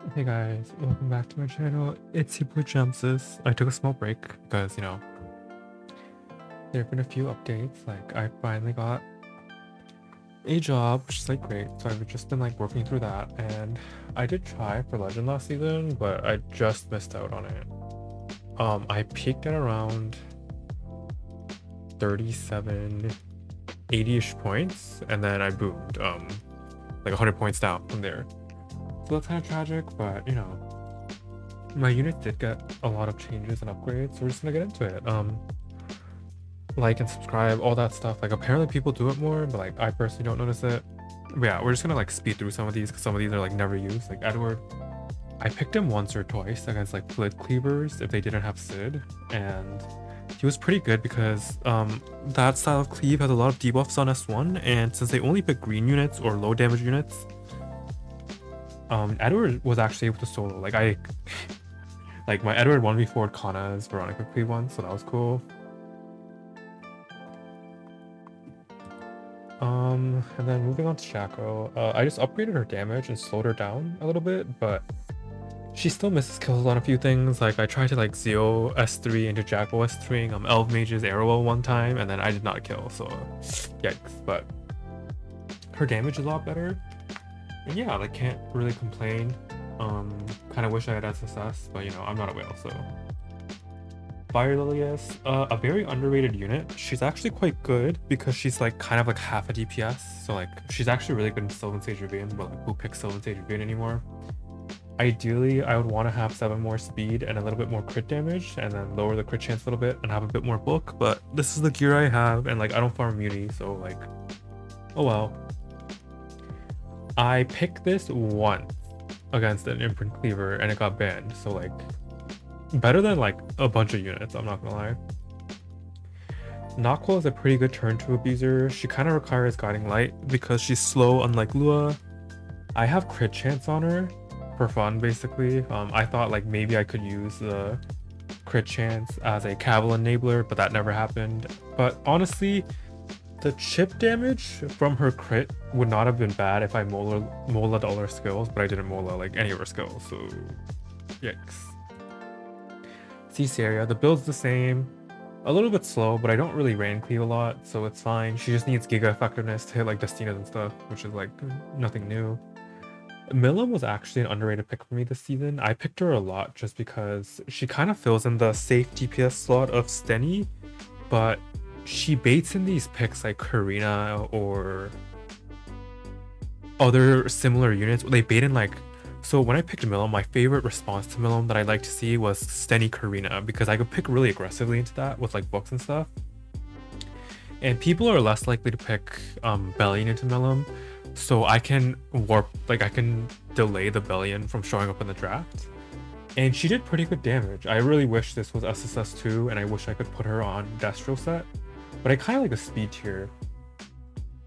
Hey guys, welcome back to my channel. It's your boy Jamsys. I took a small break because, there have been a few updates. Like, I finally got a job, which is like great. So I've just been like working through that. And I did try for Legend last season, but I just missed out on it. I peaked at around 37, 80-ish points, and then I boomed, like 100 points down from there. So that's kind of tragic, but my unit did get a lot of changes and upgrades, so we're just gonna get into it. Like and subscribe, all that stuff. Like, apparently people do it more, but like I personally don't notice it. But yeah, we're just gonna like speed through some of these because some of these are like never used. Like Edward, I picked him once or twice against like flit cleavers if they didn't have Sid, and he was pretty good because that style of cleave has a lot of debuffs on S1, and since they only pick green units or low damage units, Edward was actually able to solo. Like like my Edward 1v4 Kana's Veronica cleave once, so that was cool. And then moving on to Shaco, I just upgraded her damage and slowed her down a little bit, but she still misses kills on a few things. Like I tried to like Zeo S3 into Jackal S3 Elf Mage's Arrow one time, and then I did not kill, so yikes. But her damage is a lot better, and yeah, like can't really complain. Kind of wish I had SSS, but I'm not a whale, so. Fire Lilius, a very underrated unit. She's actually quite good because she's like kind of like half a DPS. So like she's actually really good in Sylvan Sage Ravine, but like who picks Sylvan Sage Ravine anymore? Ideally, I would want to have 7 more speed and a little bit more crit damage, and then lower the crit chance a little bit and have a bit more bulk. But this is the gear I have, and like I don't farm Muni, so like, oh well. I picked this once against an Imprint Cleaver and it got banned, so like better than like a bunch of units, I'm not gonna lie. Naquil is a pretty good turn to abuser. She kind of requires Guiding Light because she's slow, unlike Lua. I have crit chance on her for fun, basically. I thought like maybe I could use the crit chance as a Cavil enabler, but that never happened. But honestly, the chip damage from her crit would not have been bad if I mola'd all her skills, but I didn't mola like any of her skills, so yikes. Cesaria, the build's the same. A little bit slow, but I don't really rain cleave a lot, so it's fine. She just needs Giga effectiveness to hit like Destinas and stuff, which is like nothing new. Milim was actually an underrated pick for me this season. I picked her a lot just because she kind of fills in the safe DPS slot of Steny, but she baits in these picks like Karina or other similar units. They bait in like, so when I picked Milim, my favorite response to Milim that I like to see was Steny Karina, because I could pick really aggressively into that with like books and stuff. And people are less likely to pick Bellion into Milim, so I can warp, like I can delay the Bellion from showing up in the draft. And she did pretty good damage. I really wish this was SSS 2, and I wish I could put her on Destro set, but I kind of like a speed tier.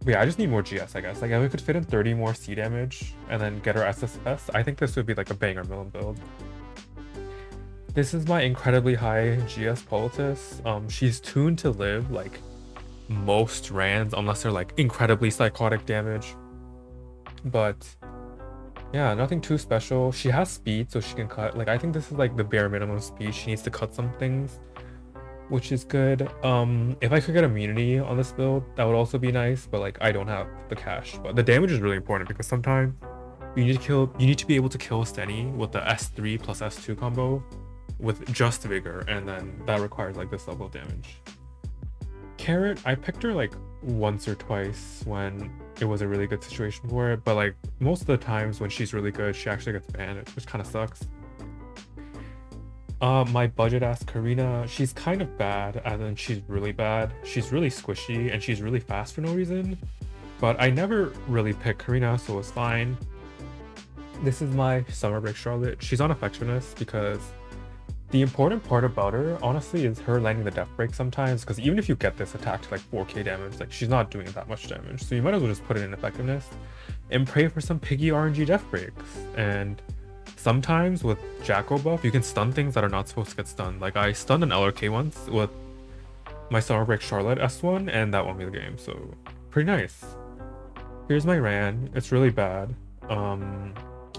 But yeah, I just need more GS, I guess. Like if we could fit in 30 more C damage and then get her SSS, I think this would be like a banger Milim build. This is my incredibly high GS Poultice. She's tuned to live like most Rands unless they're like incredibly psychotic damage. But yeah, nothing too special. She has speed, so she can cut. Like I think this is like the bare minimum speed. She needs to cut some things, which is good. If I could get immunity on this build, that would also be nice, but like I don't have the cash. But the damage is really important because sometimes you need to be able to kill Steny with the S3 plus S2 combo with just vigor, and then that requires like this level of damage. Carrot, I picked her like once or twice when it was a really good situation for it, but like most of the times when she's really good, she actually gets banned, which kind of sucks. My budget ass Karina, she's kind of bad, and then she's really bad. She's really squishy, and she's really fast for no reason. But I never really picked Karina, so it's fine. This is my Summer Break Charlotte. She's on Affectionist because the important part about her, honestly, is her landing the Death Break sometimes, because even if you get this attack to like 4k damage, like she's not doing that much damage. So you might as well just put it in Effectiveness and pray for some piggy RNG Death Breaks. And sometimes with Jackal buff, you can stun things that are not supposed to get stunned. Like I stunned an LRK once with my Summer Break Charlotte S1, and that won me the game, so pretty nice. Here's my Ran. It's really bad.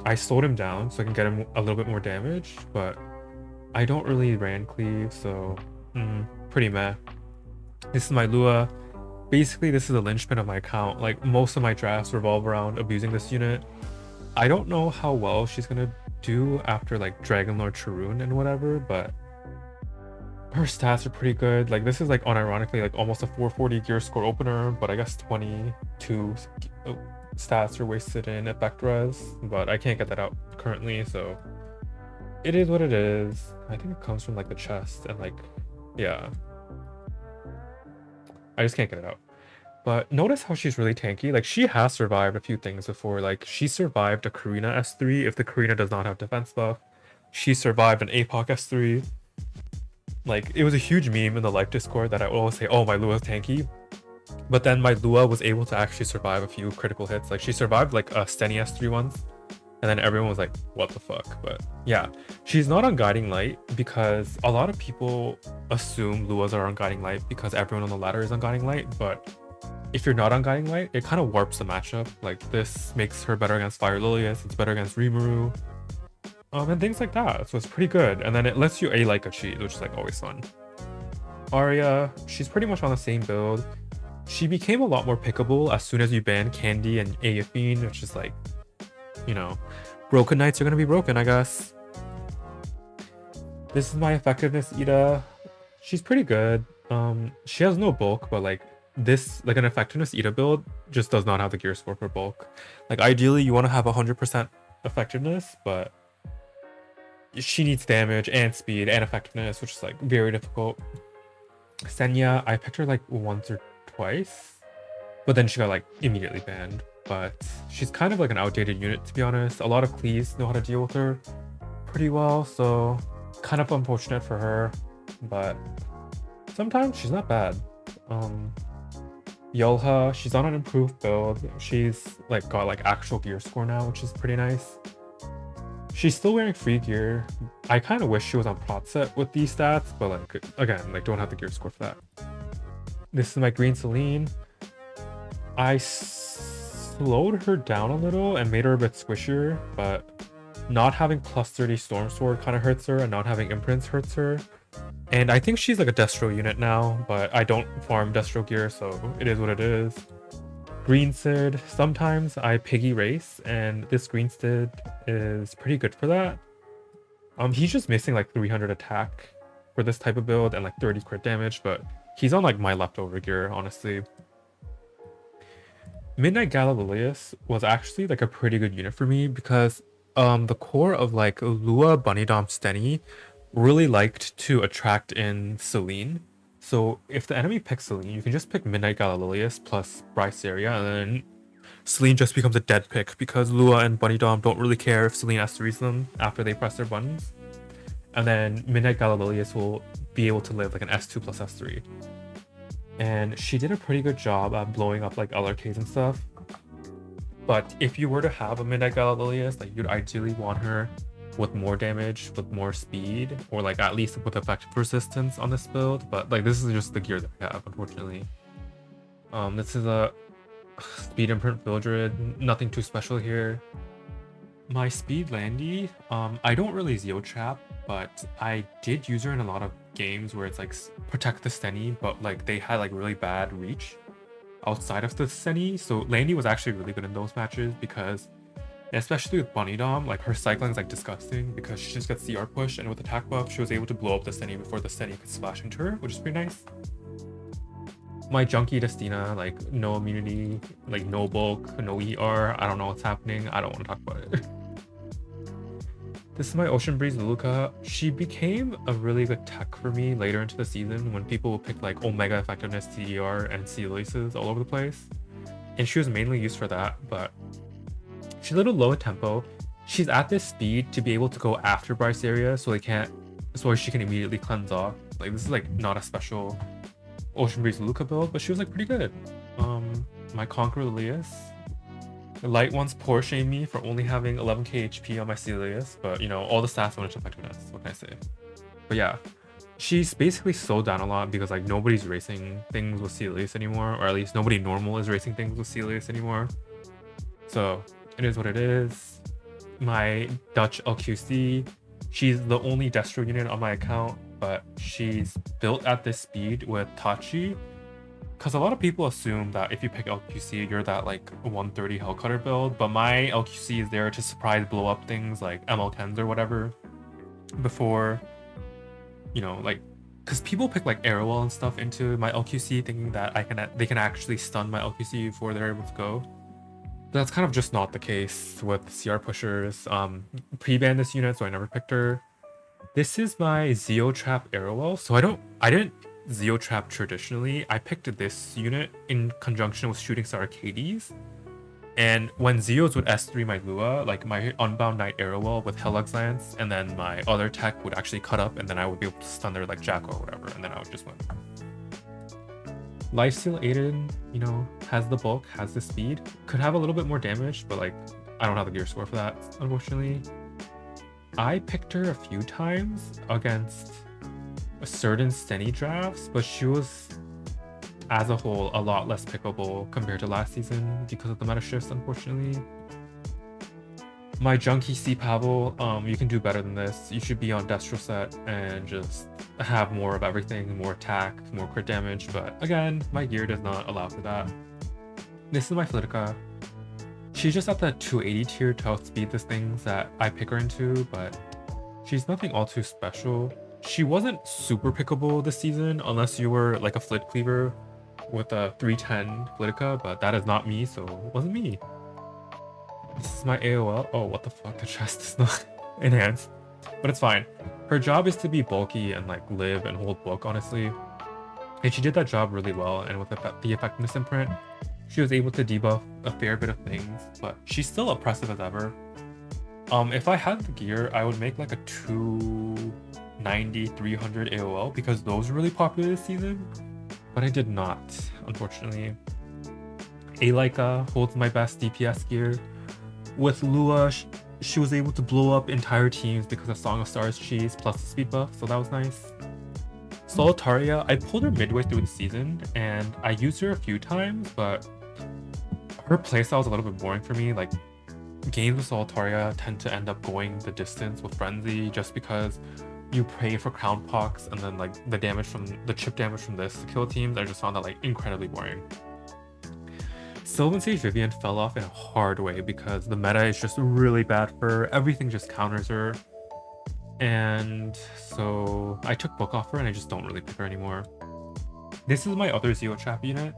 I slowed him down so I can get him a little bit more damage, but I don't really ran cleave, so pretty meh. This is my Lua. Basically, this is the linchpin of my account. Like, most of my drafts revolve around abusing this unit. I don't know how well she's gonna do after like Dragon Lord Charun and whatever, but her stats are pretty good. Like, this is like unironically like almost a 440 gear score opener, but I guess 22 stats are wasted in effect res, but I can't get that out currently, so it is what it is. I think it comes from like the chest and like, yeah, I just can't get it out. But notice how she's really tanky. Like, she has survived a few things before. Like, she survived a Karina S3 if the Karina does not have defense buff. She survived an APOC S3. Like, it was a huge meme in the live Discord that I would always say, oh, my Lua's tanky. But then my Lua was able to actually survive a few critical hits. Like, she survived like a Steny S3 once. And then everyone was like, what the fuck? But yeah, she's not on Guiding Light because a lot of people assume Luas are on Guiding Light because everyone on the ladder is on Guiding Light. But if you're not on Guiding Light, it kind of warps the matchup. Like, this makes her better against Fire Lilius, it's better against Rimuru, and things like that. So it's pretty good. And then it lets you A-like a cheat, which is like always fun. Arya, she's pretty much on the same build. She became a lot more pickable as soon as you ban Candy and Aethine, which is like, you know, broken knights are gonna be broken, I guess. This is my effectiveness Ida. She's pretty good. She has no bulk, but like this, like an effectiveness Ida build just does not have the gear score for bulk. Like, ideally you want to have 100% effectiveness, but she needs damage and speed and effectiveness, which is like very difficult. Senya, I picked her like once or twice, but then she got like immediately banned. But she's kind of like an outdated unit, to be honest. A lot of Clees know how to deal with her pretty well, so kind of unfortunate for her, but sometimes she's not bad. Yolha, she's on an improved build. She's like got like actual gear score now, which is pretty nice. She's still wearing free gear. I kind of wish she was on prot set with these stats, but like, again, like, don't have the gear score for that. This is my green Celine. I slowed her down a little and made her a bit squishier, but not having plus 30 Storm Sword kind of hurts her, and not having imprints hurts her. And I think she's like a Destro unit now, but I don't farm Destro gear, so it is what it is. Green Sid, sometimes I piggy race, and this Green Sid is pretty good for that. He's just missing like 300 attack for this type of build and like 30 crit damage, but he's on like my leftover gear, honestly. Midnight Galililius was actually like a pretty good unit for me because the core of like Lua, Bunny Dom, Steny really liked to attract in Celine. So if the enemy picks Celine, you can just pick Midnight Galililius plus Bryceria, and then Celine just becomes a dead pick because Lua and Bunny Dom don't really care if Celine S3s them after they press their buttons. And then Midnight Galililius will be able to live like an S2 plus S3. And she did a pretty good job at blowing up like LRKs and stuff. But if you were to have a Midnight Galililius, like, you'd ideally want her with more damage, with more speed, or like at least with effective resistance on this build. But like, this is just the gear that I have, unfortunately. This is a speed imprint Vildred, nothing too special here. My speed Landy, I don't really Zeo trap, but I did use her in a lot of games where it's like protect the Steny, but like they had like really bad reach outside of the Steny. So Landy was actually really good in those matches because, especially with Bunny Dom, like her cycling is like disgusting because she just gets CR push, and with attack buff, she was able to blow up the Steny before the Steny could splash into her, which is pretty nice. My Junkie Destina, like no immunity, like no bulk, no ER. I don't know what's happening. I don't want to talk about it. This is my Ocean Breeze Luluka. She became a really good tech for me later into the season when people would pick like Omega Effectiveness, CDR, and C-Laces all over the place. And she was mainly used for that, but she's a little low at tempo. She's at this speed to be able to go after Bryceria so she can immediately cleanse off. Like, this is like not a special Ocean Breeze Luca build, but she was like pretty good. My Conqueror Lilius. The light ones poor shame me for only having 11k HP on my Celius, but you know, all the stats went into effectiveness, what can I say? But yeah, she's basically slowed down a lot because like nobody's racing things with Celius anymore, or at least nobody normal is racing things with Celius anymore. So it is what it is. my Dutch LQC. She's the only Destro unit on my account, but she's built at this speed with Tachi. Because a lot of people assume that if you pick LQC, you're that like 130 Hellcutter build, but my LQC is there to surprise blow up things like ML10s or whatever before, you know, like, because people pick like Arrowwell and stuff into my LQC thinking that they can actually stun my LQC before they're able to go. That's kind of just not the case with CR pushers. Pre-banned this unit, so I never picked her. This is my Zeo Trap Arrowwell. So I didn't Zeo Trap traditionally. I picked this unit in conjunction with Shooting Star Arcades. And when Zeos would S3 my Lua, like my Unbound Knight Arrowwell with Hellux Lance, and then my other tech would actually cut up, and then I would be able to stun their like Jacko or whatever, and then I would just win. Lifesteal Aiden, you know, has the bulk, has the speed, could have a little bit more damage, but like I don't have the gear score for that, unfortunately. I picked her a few times against certain Steny drafts, but she was, as a whole, a lot less pickable compared to last season because of the meta shifts, unfortunately. My Junkie C Pavel, you can do better than this. You should be on Destro set and just have more of everything, more attack, more crit damage, but again, my gear does not allow for that. This is my Flitica. She's just at the 280 tier to outspeed the things that I pick her into, but she's nothing all too special. She wasn't super pickable this season unless you were like a Flit Cleaver with a 310 Flitica, but that is not me, so it wasn't me. This is my AOL. Oh, what the fuck? The chest is not enhanced, but it's fine. Her job is to be bulky and like live and hold book, honestly. And she did that job really well, and with the effectiveness imprint, she was able to debuff a fair bit of things, but she's still oppressive as ever. If I had the gear, I would make like a 290, 300 AOL because those were really popular this season, but I did not, unfortunately. Alaika holds my best DPS gear. With Lua, she was able to blow up entire teams because of Song of Stars cheese plus the speed buff, so that was nice. Solitaria, I pulled her midway through the season, and I used her a few times, but her playstyle was a little bit boring for me. Like, games with Solitaria tend to end up going the distance with Frenzy just because you pray for Crown Pox and then like the damage from the chip damage from this to kill teams. I just found that like incredibly boring. Sylvan Sage Vivian fell off in a hard way because the meta is just really bad for her. Everything just counters her. And so I took book off her and I just don't really pick her anymore. This is my other Zeo Trap unit.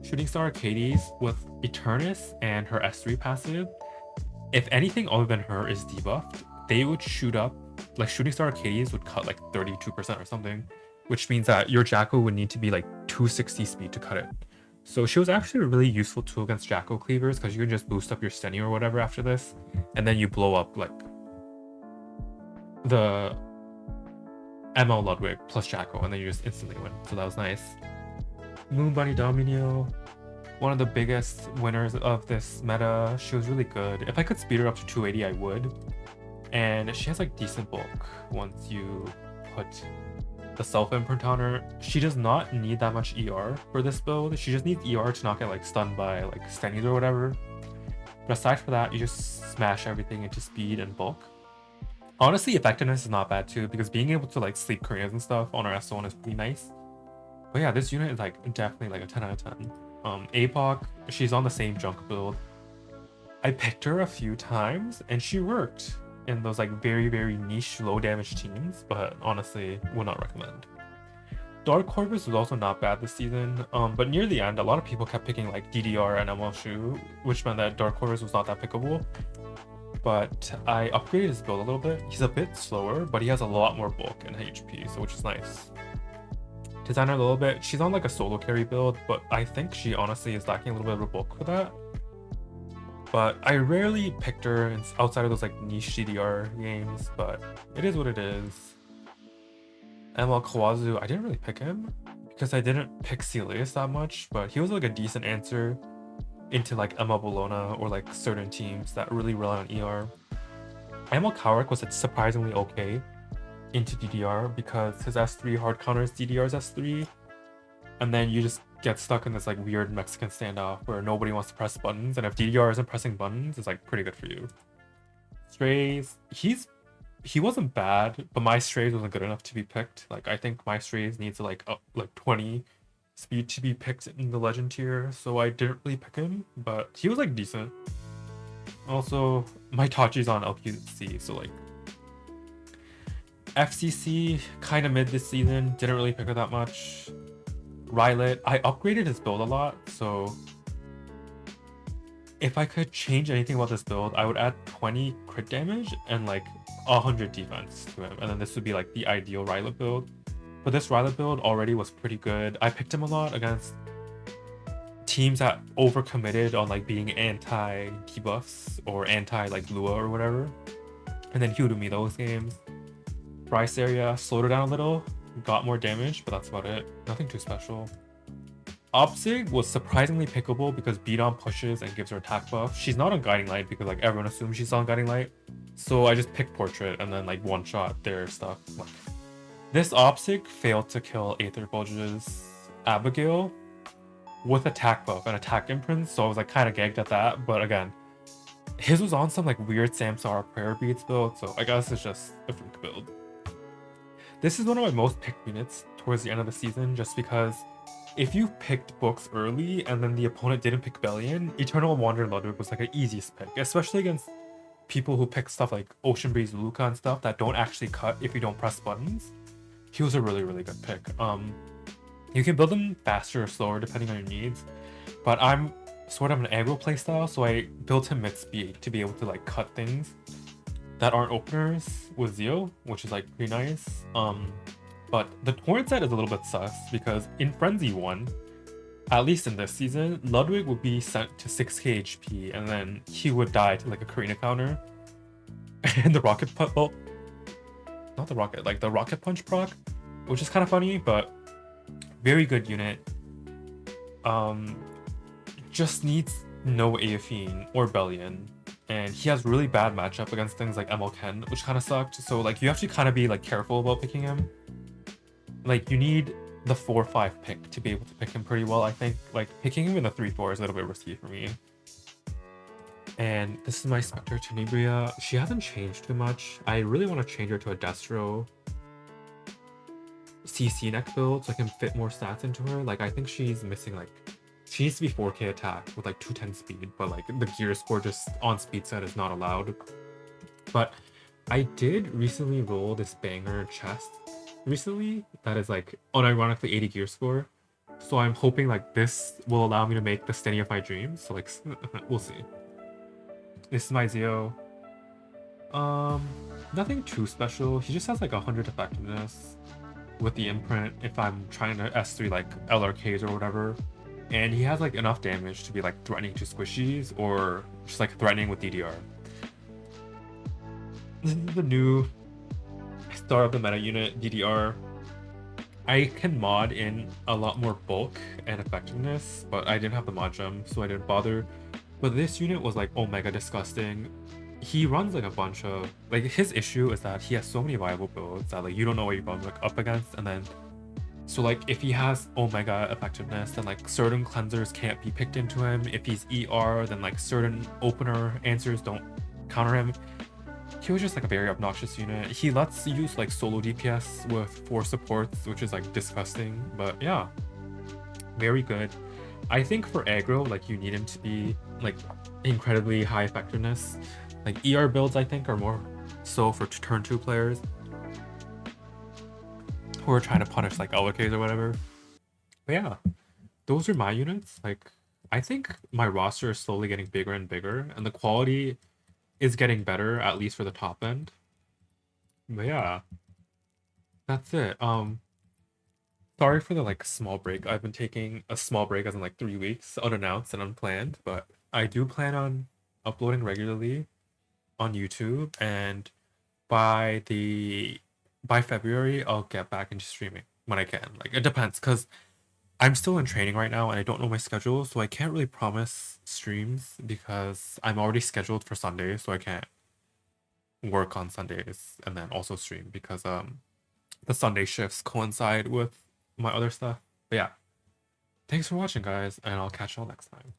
Shooting Star Arcades with Eternus and her S3 passive. If anything other than her is debuffed, they would shoot up, like Shooting Star Arcades would cut like 32% or something, which means that your Jacko would need to be like 260 speed to cut it. So she was actually a really useful tool against Jacko cleavers because you can just boost up your Steny or whatever after this, and then you blow up like the ML Ludwig plus Jacko, and then you just instantly win. So that was nice. Moon Bunny Dominio, one of the biggest winners of this meta. She was really good. If I could speed her up to 280, I would. And she has like decent bulk once you put the self-imprint on her. She does not need that much ER for this build. She just needs ER to not get like stunned by like Stennies or whatever. But aside from that, you just smash everything into speed and bulk. Honestly, effectiveness is not bad too, because being able to like sleep Koreas and stuff on our S1 is pretty nice. But yeah, this unit is like definitely like a 10 out of 10. APOC, she's on the same junk build. I picked her a few times and she worked in those like very, very niche low damage teams, but honestly would not recommend. Dark Corvus was also not bad this season, but near the end a lot of people kept picking like DDR and ML Shu, which meant that Dark Corvus was not that pickable. But I upgraded his build a little bit. He's a bit slower, but he has a lot more bulk and HP, so which is nice. Designer a little bit, she's on like a solo carry build, but I think she honestly is lacking a little bit of a bulk for that. But I rarely picked her outside of those like niche CDR games, but it is what it is. ML Kawazu, I didn't really pick him because I didn't pick Celius that much, but he was like a decent answer into like ML Bologna or like certain teams that really rely on ER. ML Kawarik was surprisingly okay into DDR because his S3 hard counters DDR's S3, and then you just get stuck in this like weird Mexican standoff where nobody wants to press buttons, and if DDR isn't pressing buttons, it's like pretty good for you. Strays, he wasn't bad, but my Strays wasn't good enough to be picked. Like I think my Strays needs like up like 20 speed to be picked in the legend tier, so I didn't really pick him, but he was like decent. Also, my Tachi's on LQC, so like FCC kind of mid this season, didn't really pick her that much. Rylet, I upgraded his build a lot, so if I could change anything about this build, I would add 20 crit damage and like 100 defense to him, and then this would be like the ideal Rylet build. But this Rylet build already was pretty good. I picked him a lot against teams that overcommitted on like being anti debuffs or anti like Lua or whatever, and then he would do me those games. Bryce area slowed her down a little, got more damage, but that's about it. Nothing too special. Opsig was surprisingly pickable because Beat-On pushes and gives her attack buff. She's not on Guiding Light because like everyone assumes she's on Guiding Light, so I just picked Portrait and then like one shot their stuff. This Opsig failed to kill Aether Bulge's Abigail with attack buff and attack imprint, so I was like kind of gagged at that. But again, his was on some like weird Samsara prayer beads build, so I guess it's just a freak build. This is one of my most picked units towards the end of the season, just because if you picked books early and then the opponent didn't pick Bellion, Eternal Wanderer Ludwig was like an easiest pick, especially against people who pick stuff like Ocean Breeze Luca and stuff that don't actually cut if you don't press buttons. He was a really, really good pick. You can build them faster or slower depending on your needs, but I'm sort of an aggro playstyle, so I built him mid speed to be able to like cut things that aren't openers with Zeo, which is like pretty nice. But the Torrent set is a little bit sus because in Frenzy 1, at least in this season, Ludwig would be sent to 6k HP and then he would die to like a Karina counter. And the Rocket Punch, well, not the Rocket, like the Rocket Punch proc, which is kind of funny, but very good unit. Just needs no Aethene or Bellion, and he has really bad matchup against things like ML Ken, which kind of sucked. So like you have to kind of be like careful about picking him. Like you need the 4-5 pick to be able to pick him pretty well. I think like picking him in the 3-4 is a little bit risky for me. And this is my Spectre Tenebria. She hasn't changed too much. I really want to change her to a Destro CC neck build so I can fit more stats into her. Like I think she's missing like, she needs to be 4k attack with like 210 speed, but like the gear score just on speed set is not allowed. But I did recently roll this banger chest recently that is like unironically 80 gear score. So I'm hoping like this will allow me to make the Steny of my dreams. So like we'll see. This is my Zeo. Nothing too special. He just has like 100 effectiveness with the imprint if I'm trying to S3 like LRKs or whatever. And he has like enough damage to be like threatening to squishies or just like threatening with DDR. This is the new start of the meta unit, DDR. I can mod in a lot more bulk and effectiveness, but I didn't have the mod gem, so I didn't bother. But this unit was like omega disgusting. He runs like a bunch of like, his issue is that he has so many viable builds that like you don't know what you're going like up against, and then so like if he has omega effectiveness, then like certain cleansers can't be picked into him. If he's ER, then like certain opener answers don't counter him. He was just like a very obnoxious unit. He lets you use like solo DPS with 4 supports, which is like disgusting, but yeah, very good. I think for aggro, like you need him to be like incredibly high effectiveness. Like ER builds I think are more so for turn 2 players who are trying to punish like LKs or whatever. But yeah, those are my units. Like I think my roster is slowly getting bigger and bigger, and the quality is getting better, at least for the top end. But yeah, that's it. Sorry for the like small break. I've been taking a small break as in like 3 weeks, unannounced and unplanned, but I do plan on uploading regularly on YouTube, and by February I'll get back into streaming when I can. Like it depends, because I'm still in training right now and I don't know my schedule, so I can't really promise streams because I'm already scheduled for Sundays, so I can't work on Sundays and then also stream because the Sunday shifts coincide with my other stuff. But yeah, thanks for watching guys, and I'll catch y'all next time.